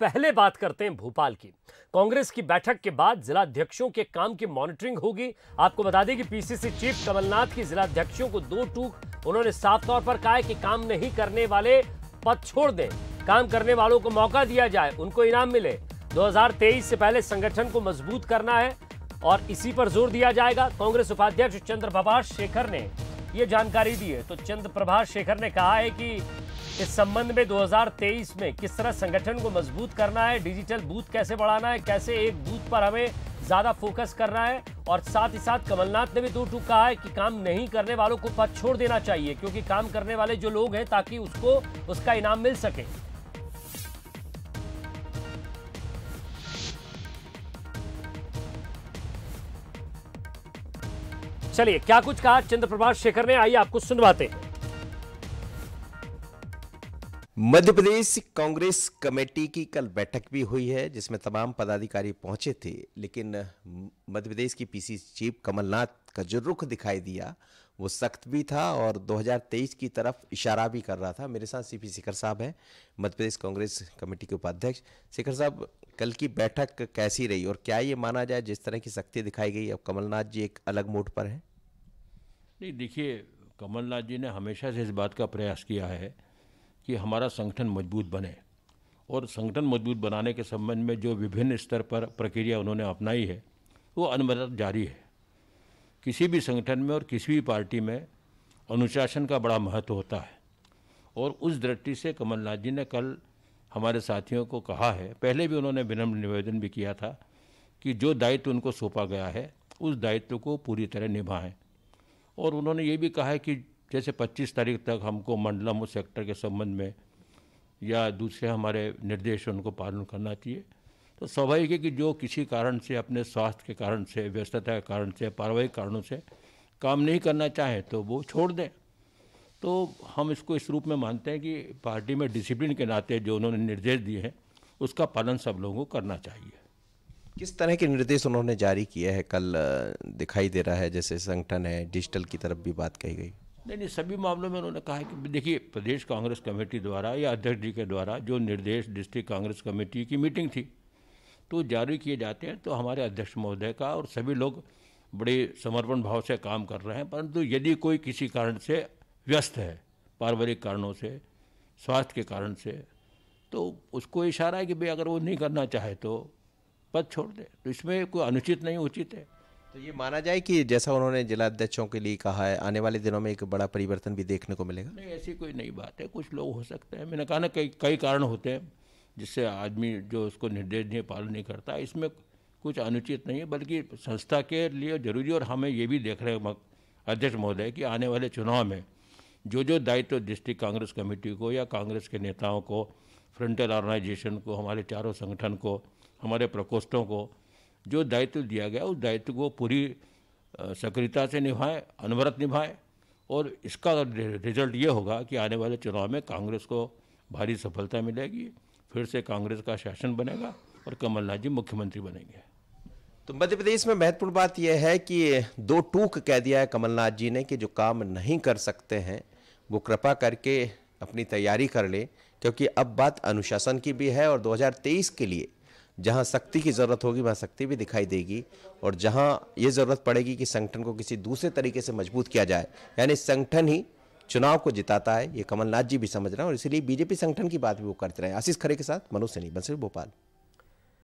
पहले बात करते हैं भोपाल की। कांग्रेस की बैठक के बाद जिलाध्यक्षों के काम की मॉनिटरिंग होगी। आपको बता दें कि पीसीसी चीफ कमलनाथ की जिलाध्यक्षों को दो टूक उन्होंने साफ तौर पर कहा है कि काम नहीं करने वाले पद छोड़ दें, काम करने वालों को मौका दिया जाए, उनको इनाम मिले। 2023 से पहले संगठन को मजबूत करना है और इसी पर जोर दिया जाएगा। कांग्रेस उपाध्यक्ष चंद्रप्रभाष शेखर ने यह जानकारी दी है। तो चंद्रप्रभाष शेखर ने कहा है कि इस संबंध में 2023 में किस तरह संगठन को मजबूत करना है, डिजिटल बूथ कैसे बढ़ाना है, कैसे एक बूथ पर हमें ज्यादा फोकस करना है। और साथ ही साथ कमलनाथ ने भी दो टूक कहा है कि काम नहीं करने वालों को पद छोड़ देना चाहिए, क्योंकि काम करने वाले जो लोग हैं ताकि उसको उसका इनाम मिल सके। चलिए क्या कुछ कहा चंद्रप्रभाष शेखर ने, आइए आपको सुनवाते हैं। मध्य प्रदेश कांग्रेस कमेटी की कल बैठक भी हुई है जिसमें तमाम पदाधिकारी पहुंचे थे, लेकिन मध्य प्रदेश की पीसीसी चीफ कमलनाथ का जो रुख दिखाई दिया वो सख्त भी था और 2023 की तरफ इशारा भी कर रहा था। मेरे साथ सीपी शेखर साहब हैं, मध्य प्रदेश कांग्रेस कमेटी के उपाध्यक्ष। शेखर साहब, कल की बैठक कैसी रही और क्या ये माना जाए जिस तरह की सख्ती दिखाई गई अब कमलनाथ जी एक अलग मोड पर हैं? नहीं, देखिए, कमलनाथ जी ने हमेशा से इस बात का प्रयास किया है कि हमारा संगठन मजबूत बने, और संगठन मजबूत बनाने के संबंध में जो विभिन्न स्तर पर प्रक्रिया उन्होंने अपनाई है वो अनवरत जारी है। किसी भी संगठन में और किसी भी पार्टी में अनुशासन का बड़ा महत्व होता है, और उस दृष्टि से कमलनाथ जी ने कल हमारे साथियों को कहा है, पहले भी उन्होंने विनम्र निवेदन भी किया था कि जो दायित्व उनको सौंपा गया है उस दायित्व को पूरी तरह निभाएं। और उन्होंने ये भी कहा है कि जैसे 25 तारीख तक हमको मंडलम और सेक्टर के संबंध में या दूसरे हमारे निर्देश उनको पालन करना चाहिए। तो स्वाभाविक है कि जो किसी कारण से, अपने स्वास्थ्य के कारण से, व्यस्तता के कारण से, पारिवारिक कारणों से काम नहीं करना चाहें तो वो छोड़ दें। तो हम इसको इस रूप में मानते हैं कि पार्टी में डिसिप्लिन के नाते जो उन्होंने निर्देश दिए हैं उसका पालन सब लोगों को करना चाहिए। किस तरह के निर्देश उन्होंने जारी किए हैं कल दिखाई दे रहा है? जैसे संगठन है, डिजिटल की तरफ भी बात कही गई। नहीं, सभी मामलों में उन्होंने कहा है कि देखिए, प्रदेश कांग्रेस कमेटी द्वारा या अध्यक्ष जी के द्वारा जो निर्देश डिस्ट्रिक्ट कांग्रेस कमेटी की मीटिंग थी तो जारी किए जाते हैं, तो हमारे अध्यक्ष महोदय का और सभी लोग बड़े समर्पण भाव से काम कर रहे हैं। परंतु यदि कोई किसी कारण से व्यस्त है, पारिवारिक कारणों से, स्वास्थ्य के कारण से, तो उसको इशारा है कि भाई अगर वो नहीं करना चाहे तो पद छोड़ दे। तो इसमें कोई अनुचित नहीं, उचित है। तो ये माना जाए कि जैसा उन्होंने जिला अध्यक्षों के लिए कहा है, आने वाले दिनों में एक बड़ा परिवर्तन भी देखने को मिलेगा? नहीं, ऐसी कोई नई बात है। कुछ लोग हो सकते हैं, मैंने कहा ना, कई कारण होते हैं जिससे आदमी जो उसको निर्देश नहीं पालन नहीं करता। इसमें कुछ अनुचित नहीं है, बल्कि संस्था के लिए जरूरी। और हमें ये भी देख रहे हैं अध्यक्ष महोदय कि आने वाले चुनाव में जो दायित्व डिस्ट्रिक्ट कांग्रेस कमेटी को या कांग्रेस के नेताओं को, फ्रंटल ऑर्गेनाइजेशन को, हमारे चारों संगठन को, हमारे प्रकोष्ठों को जो दायित्व दिया गया उस दायित्व को पूरी सक्रियता से निभाएं, अनवरत निभाएं। और इसका रिजल्ट ये होगा कि आने वाले चुनाव में कांग्रेस को भारी सफलता मिलेगी, फिर से कांग्रेस का शासन बनेगा और कमलनाथ जी मुख्यमंत्री बनेंगे। तो मध्य प्रदेश में महत्वपूर्ण बात यह है कि दो टूक कह दिया है कमलनाथ जी ने कि जो काम नहीं कर सकते हैं वो कृपा करके अपनी तैयारी कर ले, क्योंकि अब बात अनुशासन की भी है और 2023 के लिए जहां सख्ती की ज़रूरत होगी वहां सख्ती भी दिखाई देगी, और जहां ये ज़रूरत पड़ेगी कि संगठन को किसी दूसरे तरीके से मजबूत किया जाए, यानी संगठन ही चुनाव को जिताता है, ये कमलनाथ जी भी समझ रहे हैं और इसलिए बीजेपी संगठन की बात भी वो करते रहे। आशीष खरे के साथ मनोज सैनी, बंसल, भोपाल।